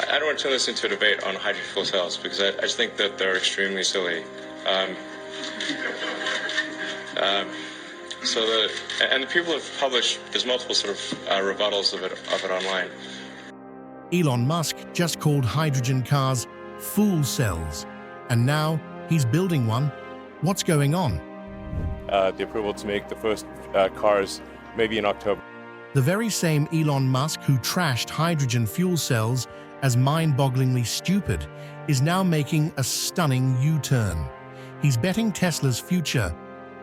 I don't want to turn this into a debate on hydrogen fuel cells because I just think that they're extremely silly. And the people have published, there's multiple sort of rebuttals of it online. Elon Musk just called hydrogen cars fool cells, and now he's building one. What's going on? The approval to make the first cars maybe in October. The very same Elon Musk who trashed hydrogen fuel cells as mind-bogglingly stupid is now making a stunning U-turn. He's betting Tesla's future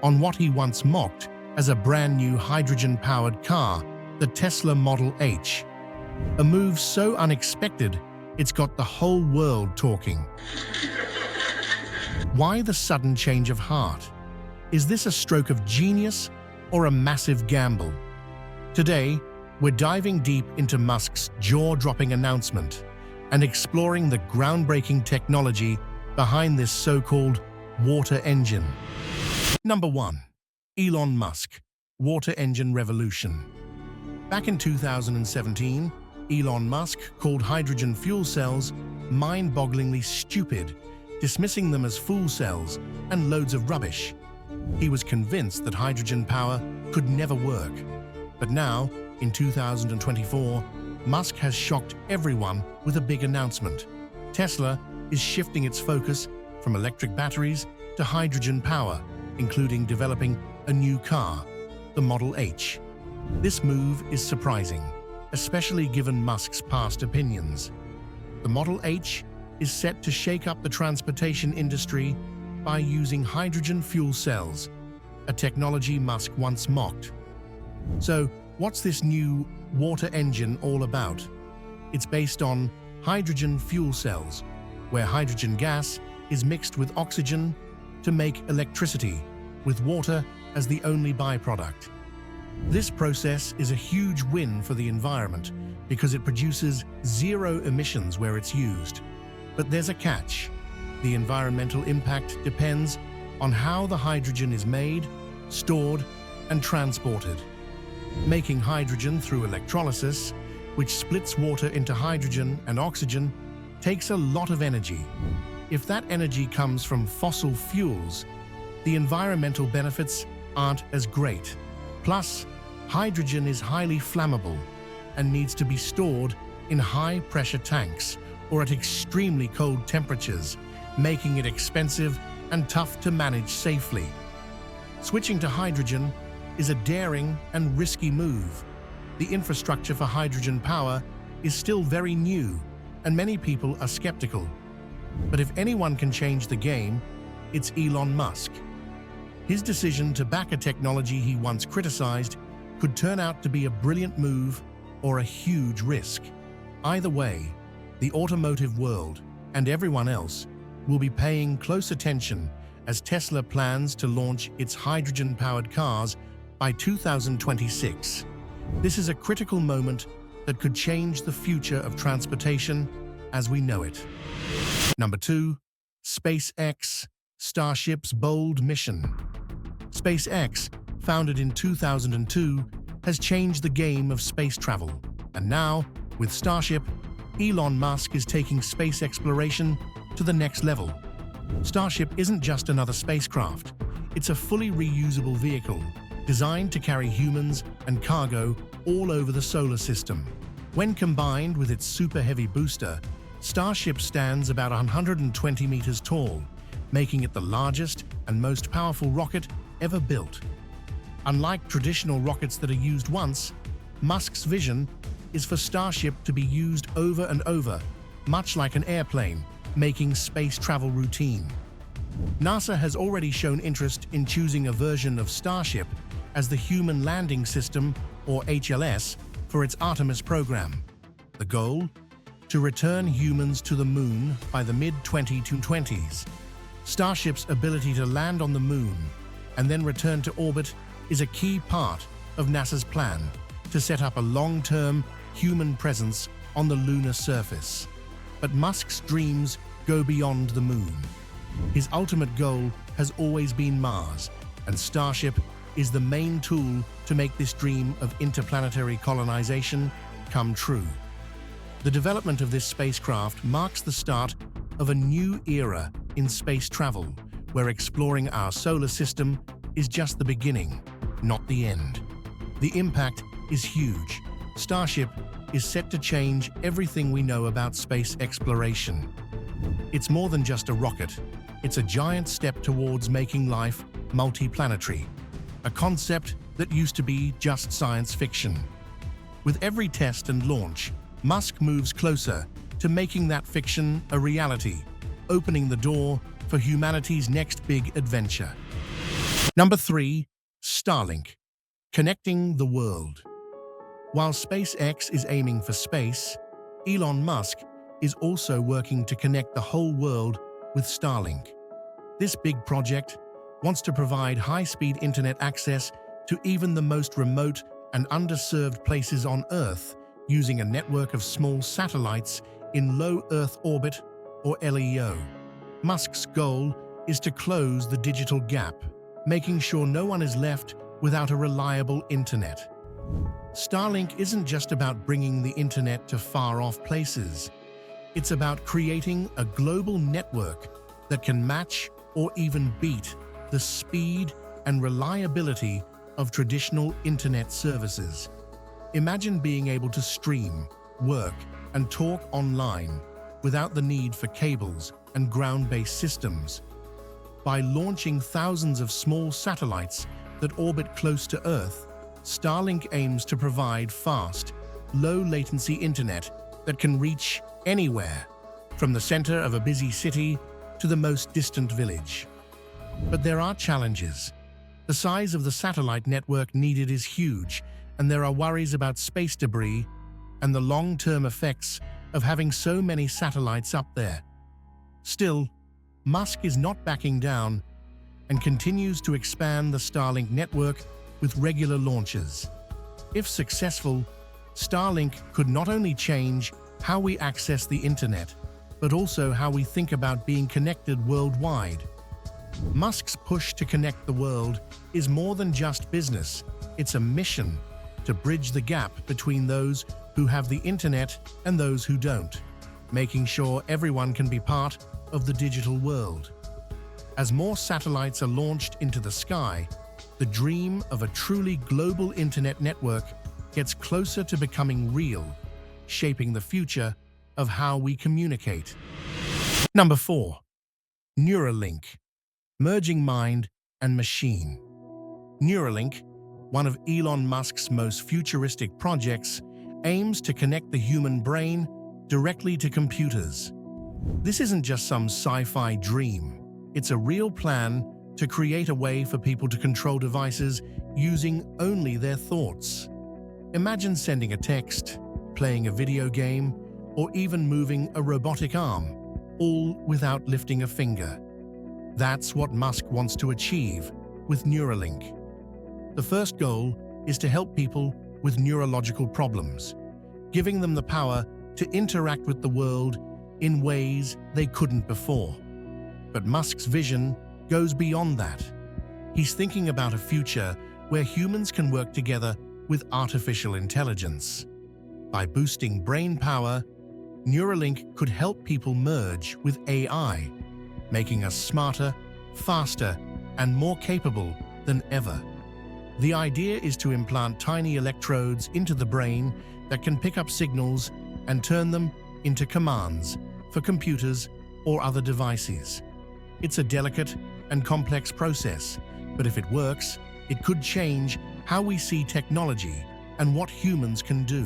on what he once mocked as a brand new hydrogen-powered car, the Tesla Model H. A move so unexpected, it's got the whole world talking. Why the sudden change of heart? Is this a stroke of genius or a massive gamble? Today, we're diving deep into Musk's jaw-dropping announcement and exploring the groundbreaking technology behind this so-called water engine. Number 1. Elon Musk, water engine revolution. Back in 2017, Elon Musk called hydrogen fuel cells mind-bogglingly stupid, dismissing them as fool cells and loads of rubbish. He was convinced that hydrogen power could never work. But now, in 2024, Musk has shocked everyone with a big announcement. Tesla is shifting its focus from electric batteries to hydrogen power, including developing a new car, the Model H. This move is surprising, especially given Musk's past opinions. The Model H is set to shake up the transportation industry by using hydrogen fuel cells, a technology Musk once mocked. So, what's this new water engine all about? It's based on hydrogen fuel cells, where hydrogen gas is mixed with oxygen to make electricity, with water as the only byproduct. This process is a huge win for the environment because it produces zero emissions where it's used. But there's a catch. The environmental impact depends on how the hydrogen is made, stored, and transported. Making hydrogen through electrolysis, which splits water into hydrogen and oxygen, takes a lot of energy. If that energy comes from fossil fuels, the environmental benefits aren't as great. Plus, hydrogen is highly flammable and needs to be stored in high-pressure tanks or at extremely cold temperatures, making it expensive and tough to manage safely. Switching to hydrogen is a daring and risky move. The infrastructure for hydrogen power is still very new, and many people are skeptical. But if anyone can change the game, it's Elon Musk. His decision to back a technology he once criticized could turn out to be a brilliant move or a huge risk. Either way, the automotive world and everyone else will be paying close attention as Tesla plans to launch its hydrogen-powered cars by 2026. This is a critical moment that could change the future of transportation as we know it. Number 2. SpaceX, Starship's bold mission. SpaceX, founded in 2002, has changed the game of space travel. And now, with Starship, Elon Musk is taking space exploration to the next level. Starship isn't just another spacecraft. It's a fully reusable vehicle designed to carry humans and cargo all over the solar system. When combined with its super-heavy booster, Starship stands about 120 meters tall, making it the largest and most powerful rocket ever built. Unlike traditional rockets that are used once, Musk's vision is for Starship to be used over and over, much like an airplane, making space travel routine. NASA has already shown interest in choosing a version of Starship as the Human Landing System, or HLS, for its Artemis program. The goal? To return humans to the Moon by the mid-2020s. Starship's ability to land on the Moon and then return to orbit is a key part of NASA's plan to set up a long-term human presence on the lunar surface. But Musk's dreams go beyond the Moon. His ultimate goal has always been Mars, and Starship is the main tool to make this dream of interplanetary colonization come true. The development of this spacecraft marks the start of a new era in space travel, where exploring our solar system is just the beginning, not the end. The impact is huge. Starship is set to change everything we know about space exploration. It's more than just a rocket. It's a giant step towards making life multiplanetary, a concept that used to be just science fiction. With every test and launch, Musk moves closer to making that fiction a reality, opening the door for humanity's next big adventure. Number 3. Starlink, connecting the world. While SpaceX is aiming for space, Elon Musk is also working to connect the whole world with Starlink. This big project wants to provide high-speed internet access to even the most remote and underserved places on Earth using a network of small satellites in low Earth orbit, or LEO. Musk's goal is to close the digital gap, making sure no one is left without a reliable internet. Starlink isn't just about bringing the internet to far-off places. It's about creating a global network that can match or even beat the speed and reliability of traditional internet services. Imagine being able to stream, work, and talk online without the need for cables and ground-based systems. By launching thousands of small satellites that orbit close to Earth, Starlink aims to provide fast, low-latency internet that can reach anywhere, from the center of a busy city to the most distant village. But there are challenges. The size of the satellite network needed is huge, and there are worries about space debris and the long-term effects of having so many satellites up there. Still, Musk is not backing down and continues to expand the Starlink network with regular launches. If successful, Starlink could not only change how we access the internet, but also how we think about being connected worldwide. Musk's push to connect the world is more than just business. It's a mission to bridge the gap between those who have the internet and those who don't, making sure everyone can be part of the digital world. As more satellites are launched into the sky, the dream of a truly global internet network gets closer to becoming real, shaping the future of how we communicate. Number 4. Neuralink, merging mind and machine. Neuralink, one of Elon Musk's most futuristic projects, aims to connect the human brain directly to computers. This isn't just some sci-fi dream. It's a real plan to create a way for people to control devices using only their thoughts. Imagine sending a text, playing a video game, or even moving a robotic arm, all without lifting a finger. That's what Musk wants to achieve with Neuralink. The first goal is to help people with neurological problems, giving them the power to interact with the world in ways they couldn't before. But Musk's vision goes beyond that. He's thinking about a future where humans can work together with artificial intelligence. By boosting brain power, Neuralink could help people merge with AI, making us smarter, faster, and more capable than ever. The idea is to implant tiny electrodes into the brain that can pick up signals and turn them into commands for computers or other devices. It's a delicate and complex process, but if it works, it could change how we see technology and what humans can do.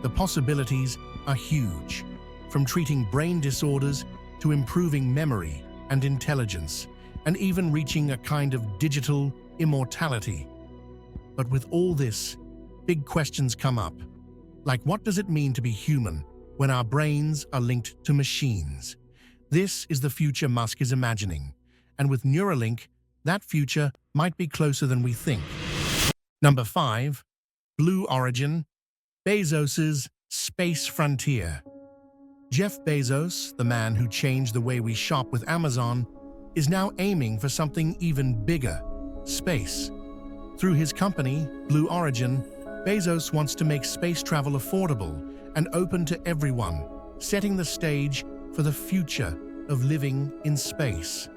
The possibilities are huge, from treating brain disorders to improving memory and intelligence, and even reaching a kind of digital immortality. But with all this, big questions come up. Like, what does it mean to be human when our brains are linked to machines? This is the future Musk is imagining, and with Neuralink, that future might be closer than we think. Number 5. Blue Origin, Bezos's space frontier. Jeff Bezos, the man who changed the way we shop with Amazon, is now aiming for something even bigger: space. Through his company, Blue Origin, Bezos wants to make space travel affordable and open to everyone, setting the stage for the future of living in space.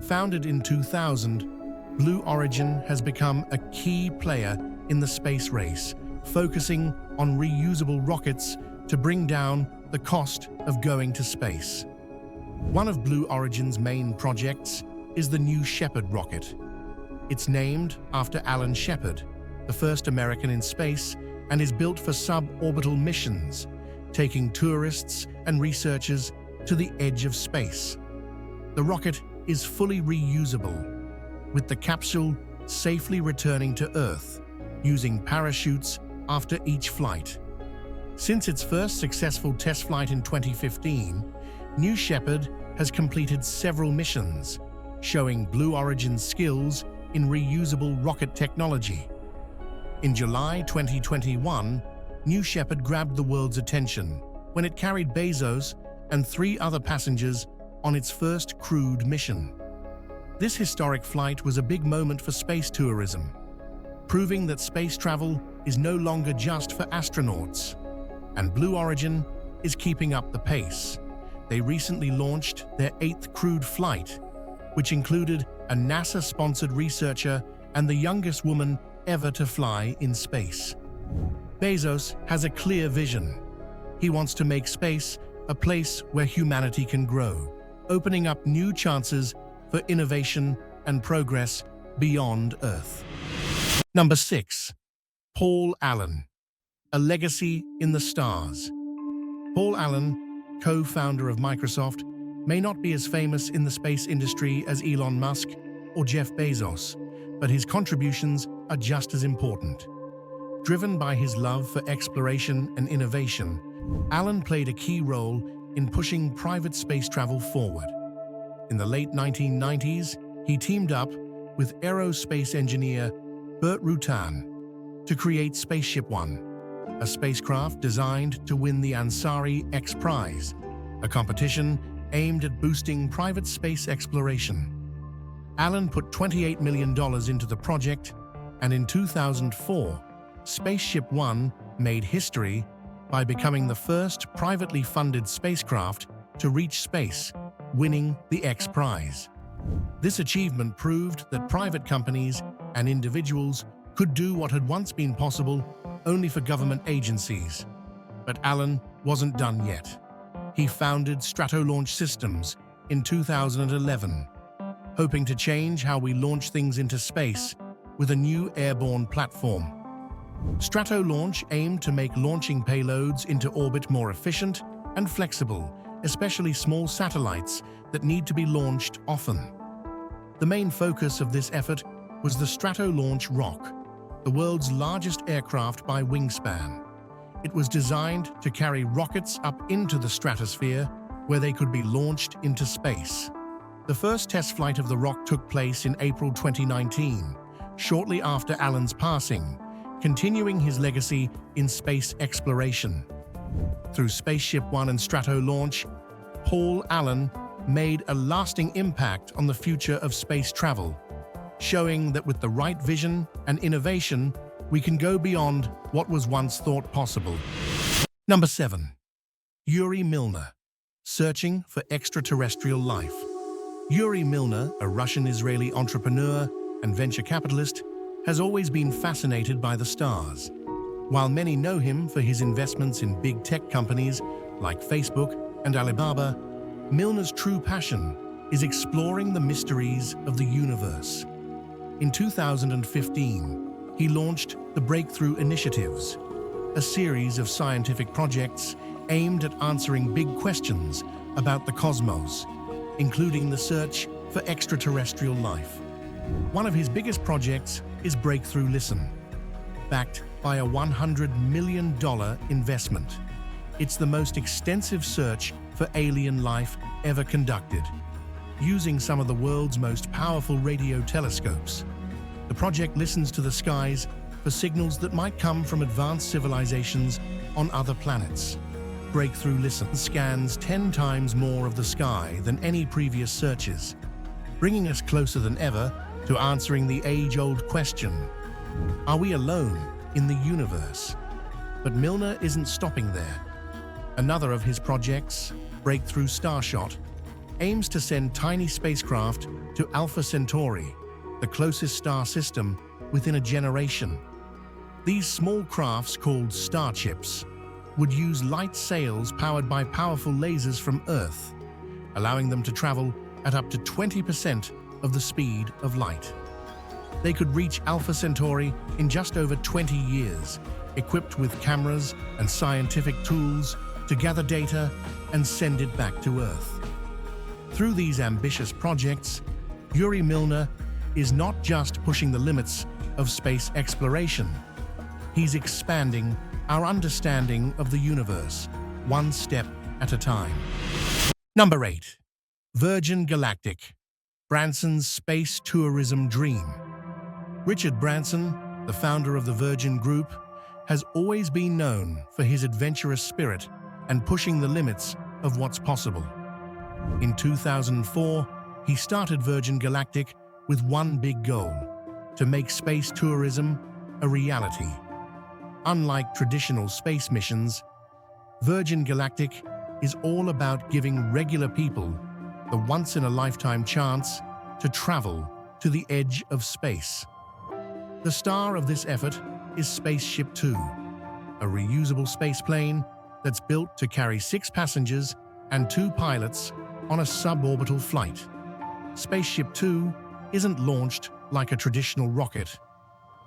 Founded in 2000, Blue Origin has become a key player in the space race, focusing on reusable rockets to bring down the cost of going to space. One of Blue Origin's main projects is the New Shepard rocket. It's named after Alan Shepard, the first American in space, and is built for suborbital missions, taking tourists and researchers to the edge of space. The rocket is fully reusable, with the capsule safely returning to Earth, using parachutes after each flight. Since its first successful test flight in 2015, New Shepard has completed several missions, showing Blue Origin's skills in reusable rocket technology. In July 2021, New Shepard grabbed the world's attention when it carried Bezos and 3 other passengers on its first crewed mission. This historic flight was a big moment for space tourism, proving that space travel is no longer just for astronauts. And Blue Origin is keeping up the pace. They recently launched their 8th crewed flight, which included a NASA-sponsored researcher and the youngest woman ever to fly in space. Bezos has a clear vision. He wants to make space a place where humanity can grow, opening up new chances for innovation and progress beyond Earth. Number 6. Paul Allen, a legacy in the stars. Paul Allen, co-founder of Microsoft, may not be as famous in the space industry as Elon Musk or Jeff Bezos, but his contributions are just as important. Driven by his love for exploration and innovation, Allen played a key role in pushing private space travel forward. In the late 1990s, he teamed up with aerospace engineer Burt Rutan to create Spaceship One, a spacecraft designed to win the Ansari X Prize, a competition aimed at boosting private space exploration. Allen put $28 million into the project, and in 2004, Spaceship One made history by becoming the first privately funded spacecraft to reach space, winning the X Prize. This achievement proved that private companies and individuals could do what had once been possible only for government agencies. But Allen wasn't done yet. He founded Stratolaunch Systems in 2011, hoping to change how we launch things into space with a new airborne platform. Stratolaunch aimed to make launching payloads into orbit more efficient and flexible, especially small satellites that need to be launched often. The main focus of this effort was the Stratolaunch Rock, the world's largest aircraft by wingspan. It was designed to carry rockets up into the stratosphere, where they could be launched into space. The first test flight of the rock took place in April 2019, shortly after Allen's passing, continuing his legacy in space exploration. Through Spaceship One and Stratolaunch, Paul Allen made a lasting impact on the future of space travel, showing that with the right vision and innovation, we can go beyond what was once thought possible. Number 7. Yuri Milner, searching for extraterrestrial life. Yuri Milner, a Russian-Israeli entrepreneur and venture capitalist, has always been fascinated by the stars. While many know him for his investments in big tech companies like Facebook and Alibaba, Milner's true passion is exploring the mysteries of the universe. In 2015, he launched the Breakthrough Initiatives, a series of scientific projects aimed at answering big questions about the cosmos, including the search for extraterrestrial life. One of his biggest projects is Breakthrough Listen, backed by a $100 million investment. It's the most extensive search for alien life ever conducted, using some of the world's most powerful radio telescopes. The project listens to the skies for signals that might come from advanced civilizations on other planets. Breakthrough Listen scans 10 times more of the sky than any previous searches, bringing us closer than ever to answering the age-old question, are we alone in the universe? But Milner isn't stopping there. Another of his projects, Breakthrough Starshot, aims to send tiny spacecraft to Alpha Centauri, the closest star system, within a generation. These small crafts, called starships, would use light sails powered by powerful lasers from Earth, allowing them to travel at up to 20% of the speed of light. They could reach Alpha Centauri in just over 20 years, equipped with cameras and scientific tools to gather data and send it back to Earth. Through these ambitious projects, Yuri Milner is not just pushing the limits of space exploration. He's expanding our understanding of the universe, one step at a time. Number 8. Virgin Galactic, Branson's space tourism dream. Richard Branson, the founder of the Virgin Group, has always been known for his adventurous spirit and pushing the limits of what's possible. In 2004, he started Virgin Galactic with one big goal: to make space tourism a reality. Unlike traditional space missions, Virgin Galactic is all about giving regular people the once-in-a-lifetime chance to travel to the edge of space. The star of this effort is Spaceship Two, a reusable spaceplane that's built to carry 6 passengers and 2 pilots on a suborbital flight. Spaceship Two isn't launched like a traditional rocket.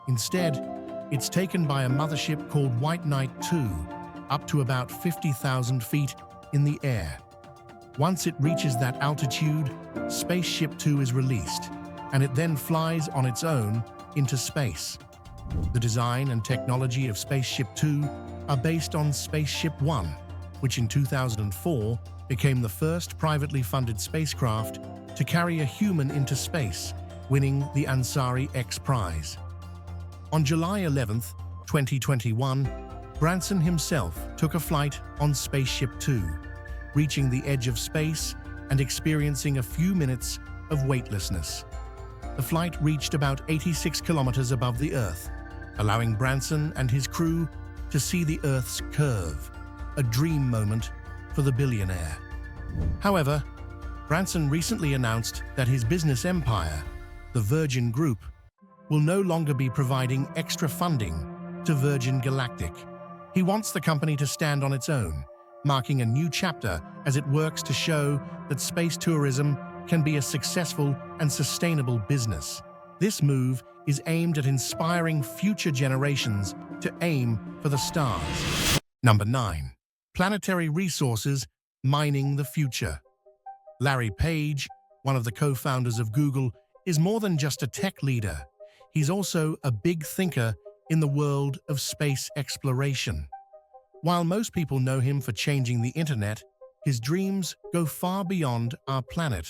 Instead, it's taken by a mothership called White Knight 2 up to about 50,000 feet in the air. Once it reaches that altitude, Spaceship Two is released, and it then flies on its own into space. The design and technology of Spaceship Two are based on Spaceship One, which in 2004 became the first privately funded spacecraft to carry a human into space, winning the Ansari X Prize. On July 11, 2021, Branson himself took a flight on Spaceship Two, reaching the edge of space and experiencing a few minutes of weightlessness. The flight reached about 86 kilometers above the Earth, allowing Branson and his crew to see the Earth's curve, a dream moment for the billionaire. However, Branson recently announced that his business empire, the Virgin Group, will no longer be providing extra funding to Virgin Galactic. He wants the company to stand on its own, marking a new chapter as it works to show that space tourism can be a successful and sustainable business. This move is aimed at inspiring future generations to aim for the stars. Number 9. Planetary resources mining the future. Larry Page, one of the co-founders of Google, is more than just a tech leader. He's also a big thinker in the world of space exploration. While most people know him for changing the internet, his dreams go far beyond our planet.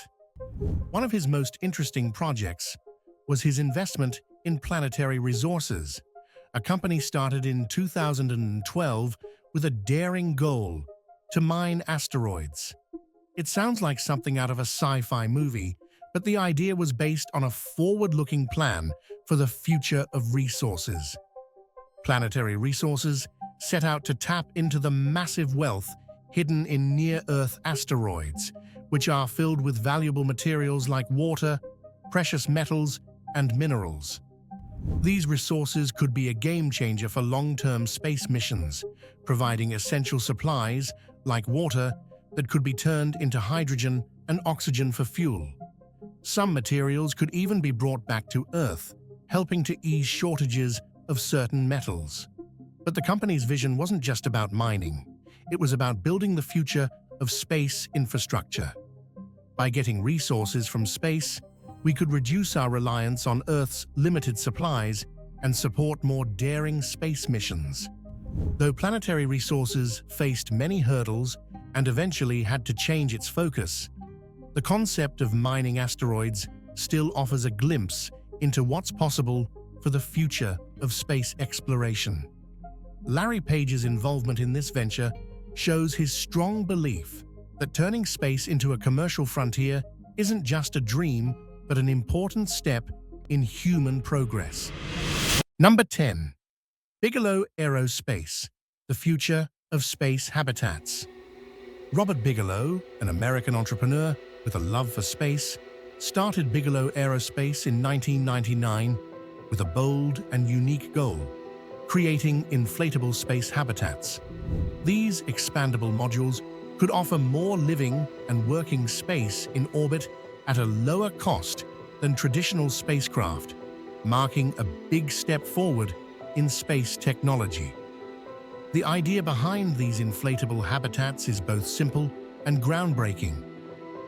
One of his most interesting projects was his investment in Planetary Resources, a company started in 2012 with a daring goal to mine asteroids. It sounds like something out of a sci-fi movie, but the idea was based on a forward-looking plan for the future of resources. Planetary Resources set out to tap into the massive wealth hidden in near-Earth asteroids, which are filled with valuable materials like water, precious metals, and minerals. These resources could be a game-changer for long-term space missions, providing essential supplies, like water, that could be turned into hydrogen and oxygen for fuel. Some materials could even be brought back to Earth, helping to ease shortages of certain metals. But the company's vision wasn't just about mining. It was about building the future of space infrastructure. By getting resources from space, we could reduce our reliance on Earth's limited supplies and support more daring space missions. Though Planetary Resources faced many hurdles and eventually had to change its focus, the concept of mining asteroids still offers a glimpse into what's possible for the future of space exploration. Larry Page's involvement in this venture shows his strong belief that turning space into a commercial frontier isn't just a dream, but an important step in human progress. Number 10. Bigelow Aerospace, the future of space habitats. Robert Bigelow, an American entrepreneur with a love for space, started Bigelow Aerospace in 1999 with a bold and unique goal: creating inflatable space habitats. These expandable modules could offer more living and working space in orbit at a lower cost than traditional spacecraft, marking a big step forward in space technology. The idea behind these inflatable habitats is both simple and groundbreaking.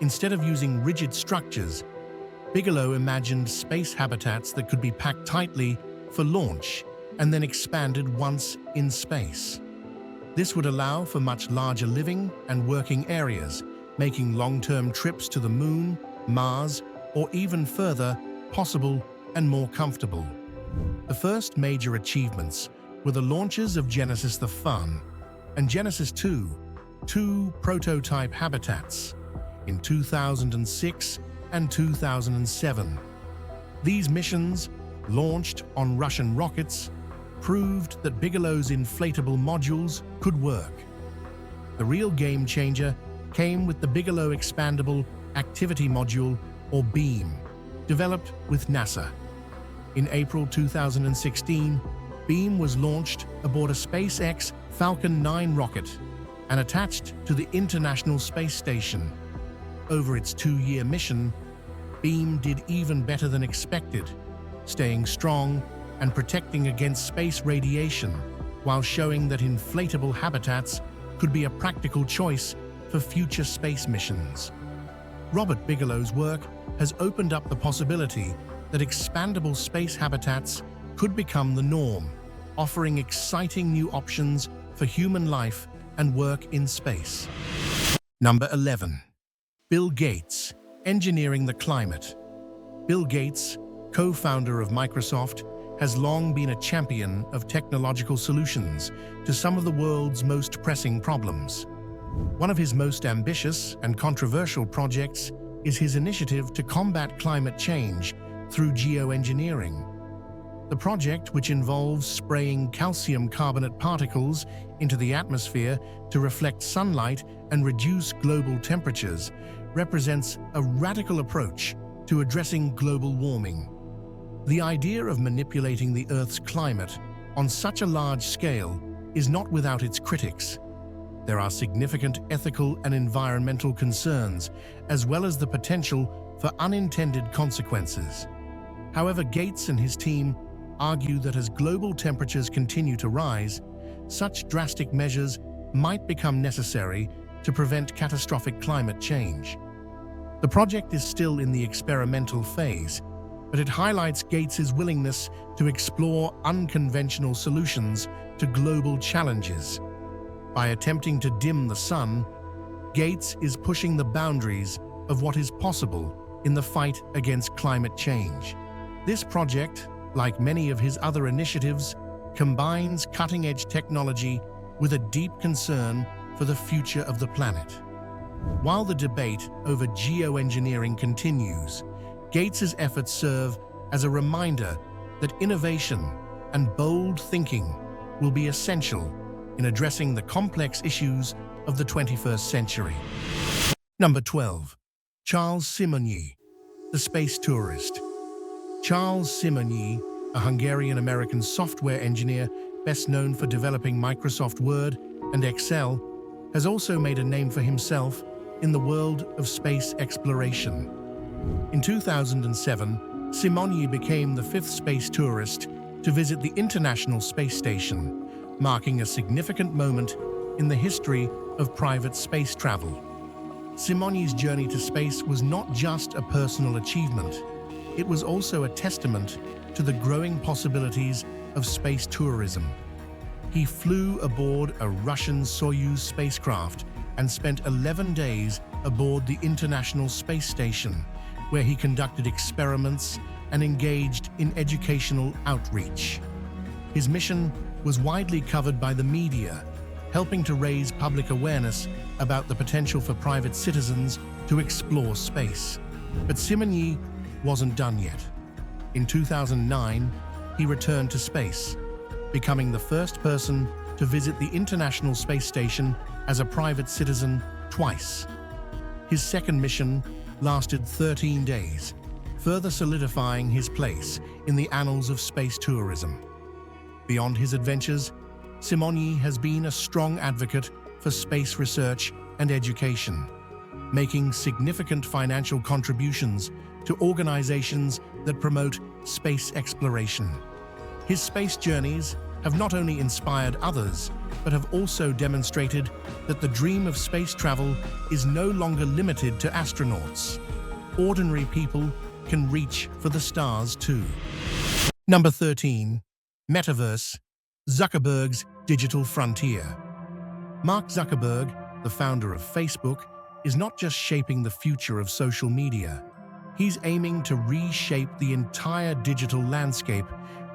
Instead of using rigid structures, Bigelow imagined space habitats that could be packed tightly for launch and then expanded once in space. This would allow for much larger living and working areas, making long-term trips to the Moon, Mars, or even further possible and more comfortable. The first major achievements were the launches of Genesis the Fun and Genesis 2, two prototype habitats, in 2006 and 2007. These missions, launched on Russian rockets, proved that Bigelow's inflatable modules could work. The real game changer came with the Bigelow Expandable Activity Module, or BEAM, developed with NASA. In April 2016, BEAM was launched aboard a SpaceX Falcon 9 rocket and attached to the International Space Station. Over its 2-year mission, BEAM did even better than expected, staying strong and protecting against space radiation, while showing that inflatable habitats could be a practical choice for future space missions. Robert Bigelow's work has opened up the possibility that expandable space habitats could become the norm, offering exciting new options for human life and work in space. Number 11. Bill Gates, engineering the climate. Bill Gates, co-founder of Microsoft, has long been a champion of technological solutions to some of the world's most pressing problems. One of his most ambitious and controversial projects is his initiative to combat climate change through geoengineering. The project, which involves spraying calcium carbonate particles into the atmosphere to reflect sunlight and reduce global temperatures, represents a radical approach to addressing global warming. The idea of manipulating the Earth's climate on such a large scale is not without its critics. There are significant ethical and environmental concerns, as well as the potential for unintended consequences. However, Gates and his team argue that as global temperatures continue to rise, such drastic measures might become necessary to prevent catastrophic climate change. The project is still in the experimental phase, but it highlights Gates's willingness to explore unconventional solutions to global challenges. By attempting to dim the sun, Gates is pushing the boundaries of what is possible in the fight against climate change. This project, like many of his other initiatives, combines cutting-edge technology with a deep concern for the future of the planet. While the debate over geoengineering continues, Gates's efforts serve as a reminder that innovation and bold thinking will be essential in addressing the complex issues of the 21st century. Number 12. Charles Simonyi, the space tourist. Charles Simonyi, a Hungarian-American software engineer best known for developing Microsoft Word and Excel, has also made a name for himself in the world of space exploration. In 2007, Simonyi became the 5th space tourist to visit the International Space Station, marking a significant moment in the history of private space travel. Simonyi's journey to space was not just a personal achievement, it was also a testament to the growing possibilities of space tourism. He flew aboard a Russian Soyuz spacecraft and spent 11 days aboard the International Space Station, where he conducted experiments and engaged in educational outreach. His mission was widely covered by the media, helping to raise public awareness about the potential for private citizens to explore space. But Simonyi wasn't done yet. In 2009, he returned to space, becoming the first person to visit the International Space Station as a private citizen twice. His second mission lasted 13 days, further solidifying his place in the annals of space tourism. Beyond his adventures, Simonyi has been a strong advocate for space research and education, making significant financial contributions to organizations that promote space exploration. His space journeys have not only inspired others, but have also demonstrated that the dream of space travel is no longer limited to astronauts. Ordinary people can reach for the stars too. Number 13. Metaverse, Zuckerberg's digital frontier. Mark Zuckerberg, the founder of Facebook, is not just shaping the future of social media. He's aiming to reshape the entire digital landscape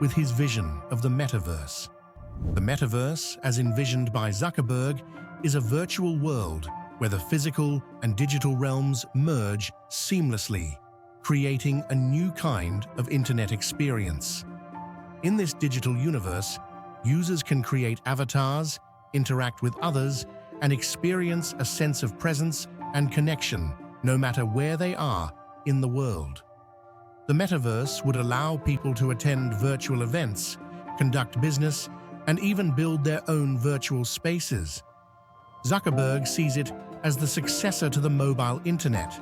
with his vision of the metaverse. The metaverse, as envisioned by Zuckerberg, is a virtual world where the physical and digital realms merge seamlessly, creating a new kind of internet experience. In this digital universe, users can create avatars, interact with others, and experience a sense of presence and connection no matter where they are in the world. The metaverse would allow people to attend virtual events, conduct business, and even build their own virtual spaces. Zuckerberg sees it as the successor to the mobile internet,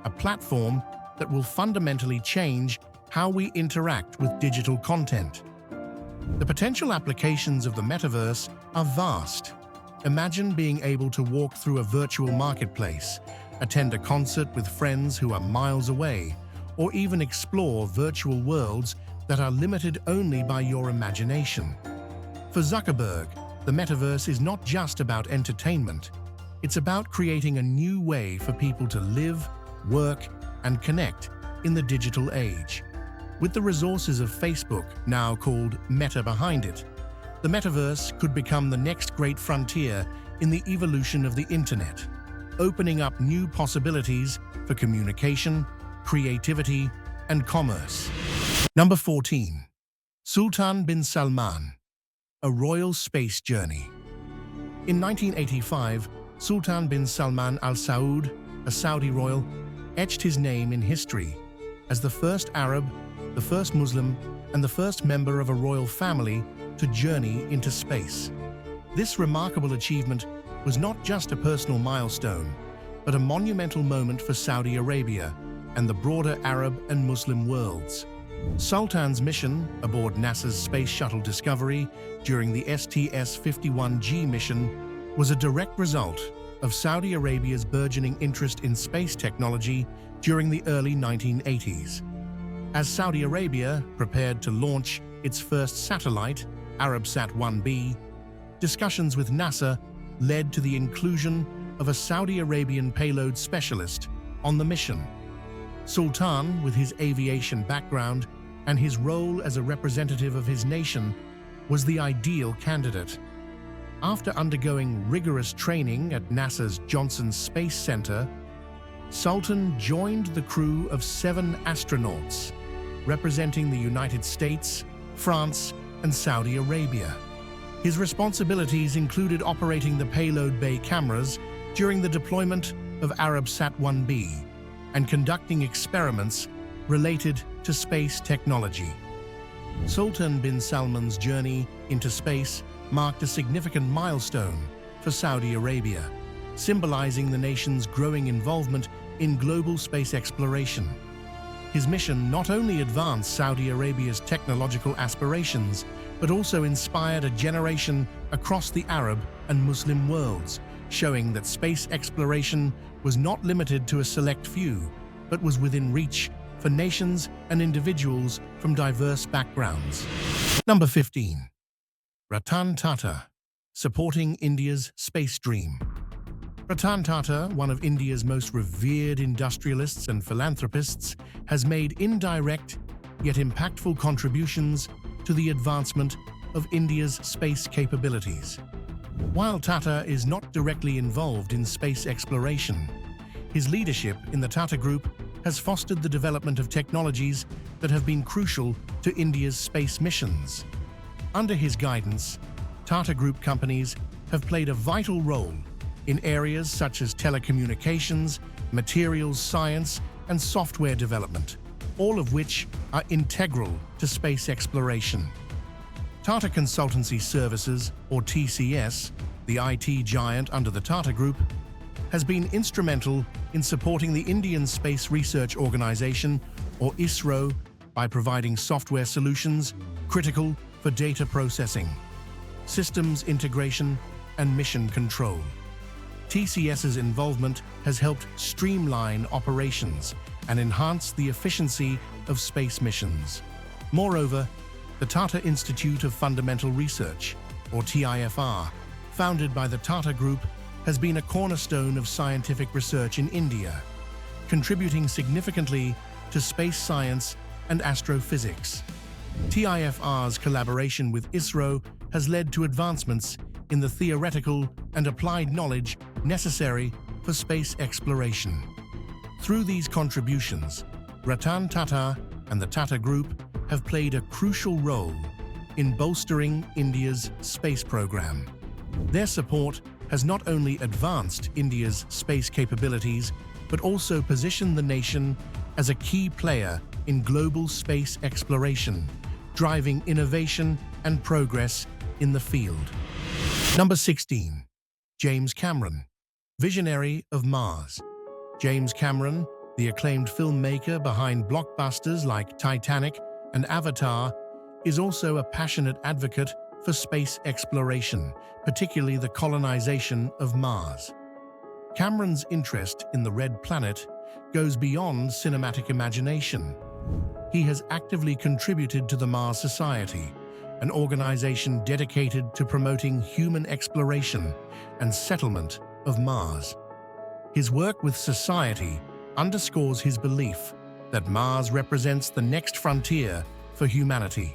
a platform that will fundamentally change how we interact with digital content. The potential applications of the metaverse are vast. Imagine being able to walk through a virtual marketplace, attend a concert with friends who are miles away, or even explore virtual worlds that are limited only by your imagination. For Zuckerberg, the metaverse is not just about entertainment. It's about creating a new way for people to live, work, and connect in the digital age. With the resources of Facebook, now called Meta, behind it, the metaverse could become the next great frontier in the evolution of the internet, opening up new possibilities for communication, creativity, and commerce. Number 14. Sultan bin Salman, a royal space journey. In 1985, Sultan bin Salman Al Saud, a Saudi royal, etched his name in history as the first Arab, the first Muslim, and the first member of a royal family to journey into space. This remarkable achievement was not just a personal milestone, but a monumental moment for Saudi Arabia and the broader Arab and Muslim worlds. Sultan's mission aboard NASA's Space Shuttle Discovery during the STS-51G mission was a direct result of Saudi Arabia's burgeoning interest in space technology during the early 1980s. As Saudi Arabia prepared to launch its first satellite, Arabsat-1B, discussions with NASA led to the inclusion of a Saudi Arabian payload specialist on the mission. Sultan, with his aviation background and his role as a representative of his nation, was the ideal candidate. After undergoing rigorous training at NASA's Johnson Space Center, Sultan joined the crew of 7 astronauts, representing the United States, France, and Saudi Arabia. His responsibilities included operating the payload bay cameras during the deployment of Arabsat-1B and conducting experiments related to space technology. Sultan bin Salman's journey into space marked a significant milestone for Saudi Arabia, symbolizing the nation's growing involvement in global space exploration. His mission not only advanced Saudi Arabia's technological aspirations, but also inspired a generation across the Arab and Muslim worlds, showing that space exploration was not limited to a select few, but was within reach for nations and individuals from diverse backgrounds. Number 15. Ratan Tata, supporting India's space dream. Ratan Tata, one of India's most revered industrialists and philanthropists, has made indirect yet impactful contributions to the advancement of India's space capabilities. While Tata is not directly involved in space exploration, his leadership in the Tata Group has fostered the development of technologies that have been crucial to India's space missions. Under his guidance, Tata Group companies have played a vital role in areas such as telecommunications, materials science, and software development, all of which are integral to space exploration. Tata Consultancy Services, or TCS, the IT giant under the Tata Group, has been instrumental in supporting the Indian Space Research Organisation, or ISRO, by providing software solutions critical for data processing, systems integration, and mission control. TCS's involvement has helped streamline operations and enhance the efficiency of space missions. Moreover, the Tata Institute of Fundamental Research, or TIFR, founded by the Tata Group, has been a cornerstone of scientific research in India, contributing significantly to space science and astrophysics. TIFR's collaboration with ISRO has led to advancements in the theoretical and applied knowledge necessary for space exploration. Through these contributions, Ratan Tata and the Tata Group have played a crucial role in bolstering India's space program. Their support has not only advanced India's space capabilities, but also positioned the nation as a key player in global space exploration, driving innovation and progress in the field. Number 16. James Cameron, visionary of Mars. James Cameron, the acclaimed filmmaker behind blockbusters like Titanic and Avatar, is also a passionate advocate for space exploration, particularly the colonization of Mars. Cameron's interest in the Red Planet goes beyond cinematic imagination. He has actively contributed to the Mars Society, an organization dedicated to promoting human exploration and settlement of Mars. His work with Society underscores his belief that Mars represents the next frontier for humanity.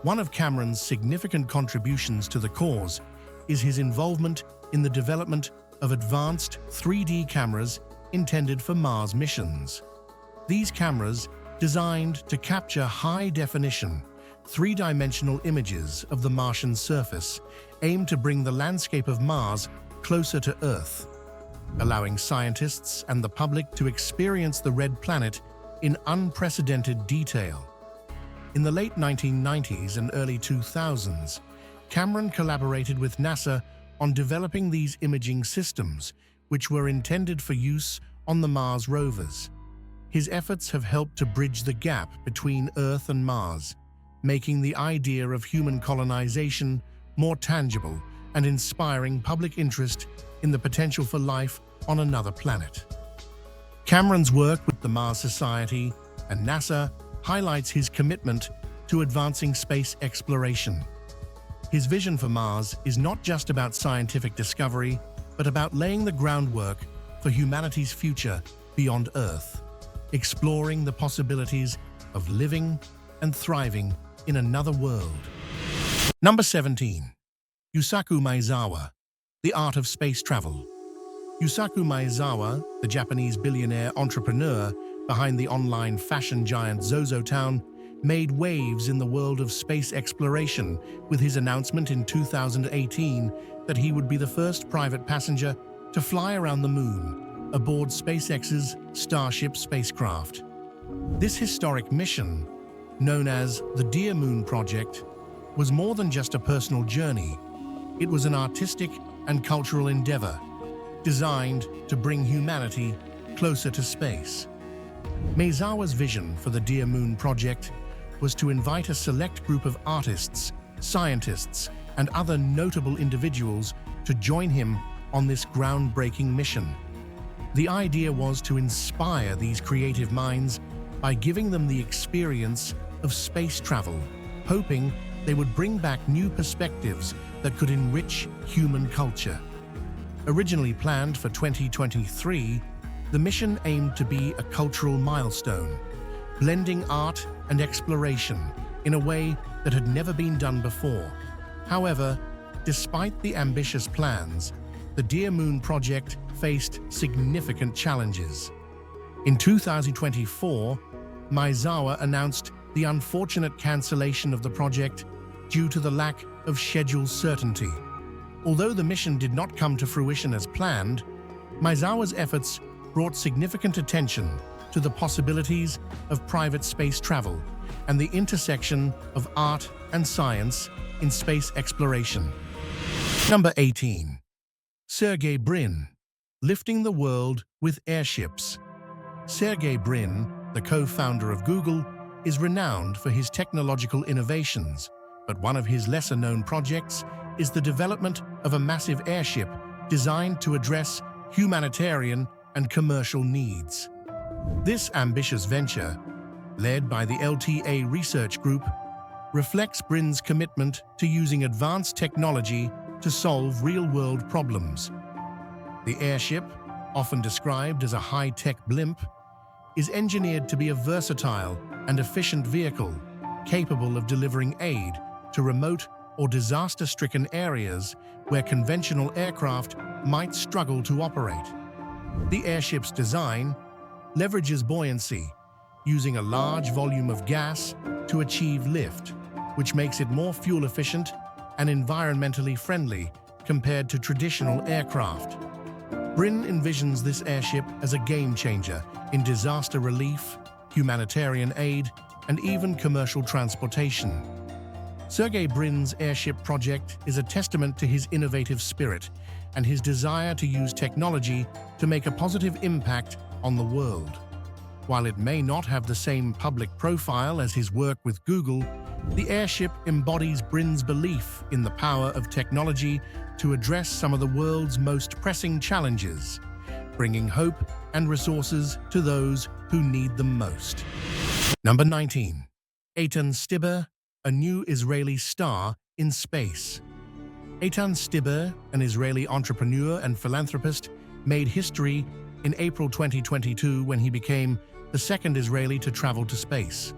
One of Cameron's significant contributions to the cause is his involvement in the development of advanced 3D cameras intended for Mars missions. These cameras, designed to capture high-definition, three-dimensional images of the Martian surface, aim to bring the landscape of Mars closer to Earth, allowing scientists and the public to experience the Red Planet in unprecedented detail. In the late 1990s and early 2000s, Cameron collaborated with NASA on developing these imaging systems, which were intended for use on the Mars rovers. His efforts have helped to bridge the gap between Earth and Mars, making the idea of human colonization more tangible and inspiring public interest in the potential for life on another planet. Cameron's work with the Mars Society and NASA highlights his commitment to advancing space exploration. His vision for Mars is not just about scientific discovery, but about laying the groundwork for humanity's future beyond Earth, exploring the possibilities of living and thriving in another world. Number 17. Yusaku Maezawa, the art of space travel. Yusaku Maezawa, the Japanese billionaire entrepreneur behind the online fashion giant ZOZOTOWN, made waves in the world of space exploration with his announcement in 2018 that he would be the first private passenger to fly around the moon aboard SpaceX's Starship spacecraft. This historic mission, known as the Dear Moon Project, was more than just a personal journey. It was an artistic and cultural endeavor designed to bring humanity closer to space. Maezawa's vision for the Dear Moon Project was to invite a select group of artists, scientists, and other notable individuals to join him on this groundbreaking mission. The idea was to inspire these creative minds by giving them the experience of space travel, hoping they would bring back new perspectives that could enrich human culture. Originally planned for 2023, the mission aimed to be a cultural milestone, blending art and exploration in a way that had never been done before. However, despite the ambitious plans, the Dear Moon Project faced significant challenges. In 2024, Maezawa announced the unfortunate cancellation of the project due to the lack of of schedule certainty. Although the mission did not come to fruition as planned, Maezawa's efforts brought significant attention to the possibilities of private space travel and the intersection of art and science in space exploration. Number 18. Sergey Brin, lifting the world with airships. Sergey Brin, the co-founder of Google, is renowned for his technological innovations, but one of his lesser-known projects is the development of a massive airship designed to address humanitarian and commercial needs. This ambitious venture, led by the LTA Research Group, reflects Brin's commitment to using advanced technology to solve real-world problems. The airship, often described as a high-tech blimp, is engineered to be a versatile and efficient vehicle capable of delivering aid to remote or disaster-stricken areas where conventional aircraft might struggle to operate. The airship's design leverages buoyancy, using a large volume of gas to achieve lift, which makes it more fuel-efficient and environmentally friendly compared to traditional aircraft. Brin envisions this airship as a game-changer in disaster relief, humanitarian aid, and even commercial transportation. Sergey Brin's airship project is a testament to his innovative spirit and his desire to use technology to make a positive impact on the world. While it may not have the same public profile as his work with Google, the airship embodies Brin's belief in the power of technology to address some of the world's most pressing challenges, bringing hope and resources to those who need them most. Number 19. Eitan Stibbe, a new Israeli star in space. Eitan Stibbe, an Israeli entrepreneur and philanthropist, made history in April 2022 when he became the second Israeli to travel to space.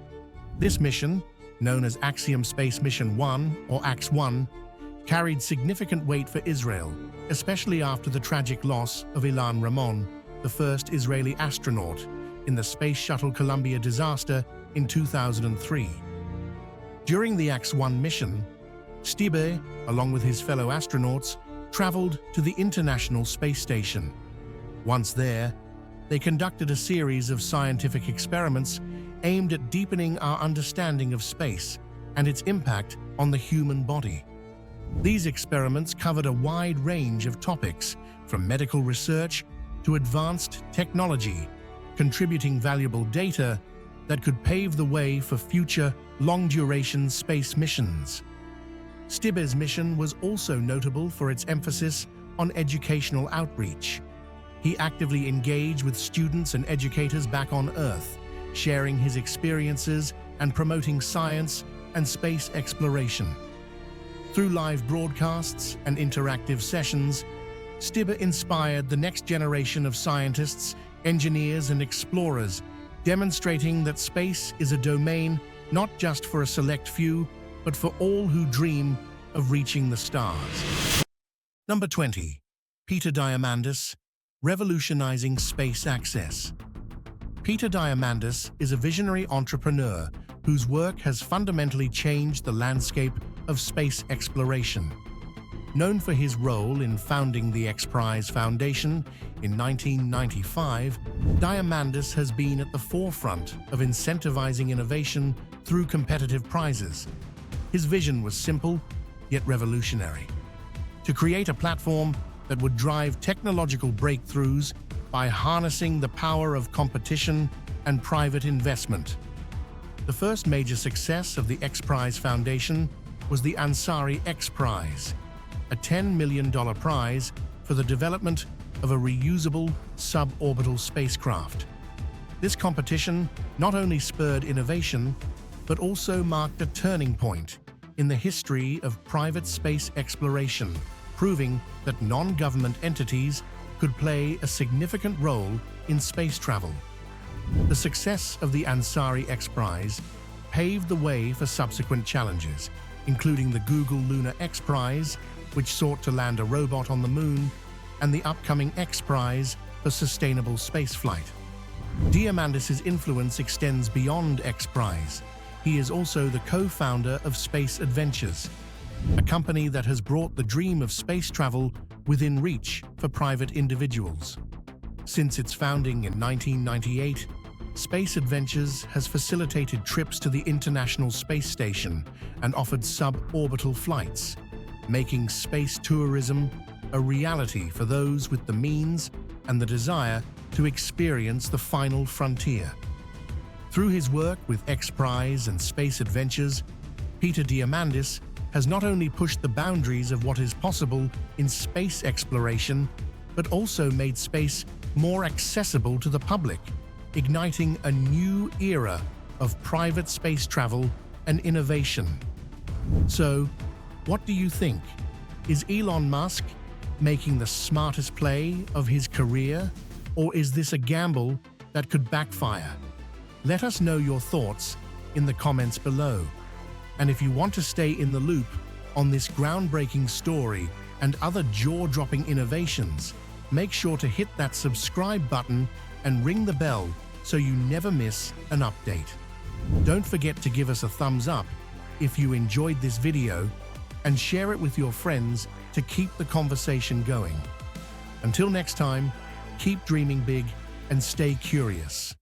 This mission, known as Axiom Space Mission 1 or AX-1, carried significant weight for Israel, especially after the tragic loss of Ilan Ramon, the first Israeli astronaut, in the Space Shuttle Columbia disaster in 2003. During the AX-1 mission, Stibbe, along with his fellow astronauts, traveled to the International Space Station. Once there, they conducted a series of scientific experiments aimed at deepening our understanding of space and its impact on the human body. These experiments covered a wide range of topics, from medical research to advanced technology, contributing valuable data that could pave the way for future long-duration space missions. Stibbe's mission was also notable for its emphasis on educational outreach. He actively engaged with students and educators back on Earth, sharing his experiences and promoting science and space exploration. Through live broadcasts and interactive sessions, Stibbe inspired the next generation of scientists, engineers, and explorers, demonstrating that space is a domain not just for a select few, but for all who dream of reaching the stars. Number 20. Peter Diamandis, revolutionizing space access. Peter Diamandis is a visionary entrepreneur whose work has fundamentally changed the landscape of space exploration. Known for his role in founding the X Prize Foundation in 1995, Diamandis has been at the forefront of incentivizing innovation through competitive prizes. His vision was simple, yet revolutionary: to create a platform that would drive technological breakthroughs by harnessing the power of competition and private investment. The first major success of the X Prize Foundation was the Ansari X Prize, a $10 million prize for the development of a reusable suborbital spacecraft. This competition not only spurred innovation, but also marked a turning point in the history of private space exploration, proving that non-government entities could play a significant role in space travel. The success of the Ansari X Prize paved the way for subsequent challenges, including the Google Lunar X Prize, which sought to land a robot on the moon, and the upcoming X Prize for sustainable spaceflight. Diamandis' influence extends beyond X Prize. He is also the co-founder of Space Adventures, a company that has brought the dream of space travel within reach for private individuals. Since its founding in 1998, Space Adventures has facilitated trips to the International Space Station and offered suborbital flights, making space tourism a reality for those with the means and the desire to experience the final frontier. Through his work with X Prize and Space Adventures, Peter Diamandis has not only pushed the boundaries of what is possible in space exploration, but also made space more accessible to the public, igniting a new era of private space travel and innovation. So, what do you think? Is Elon Musk making the smartest play of his career, or is this a gamble that could backfire? Let us know your thoughts in the comments below. And if you want to stay in the loop on this groundbreaking story and other jaw-dropping innovations, make sure to hit that subscribe button and ring the bell so you never miss an update. Don't forget to give us a thumbs up if you enjoyed this video and share it with your friends to keep the conversation going. Until next time, keep dreaming big and stay curious.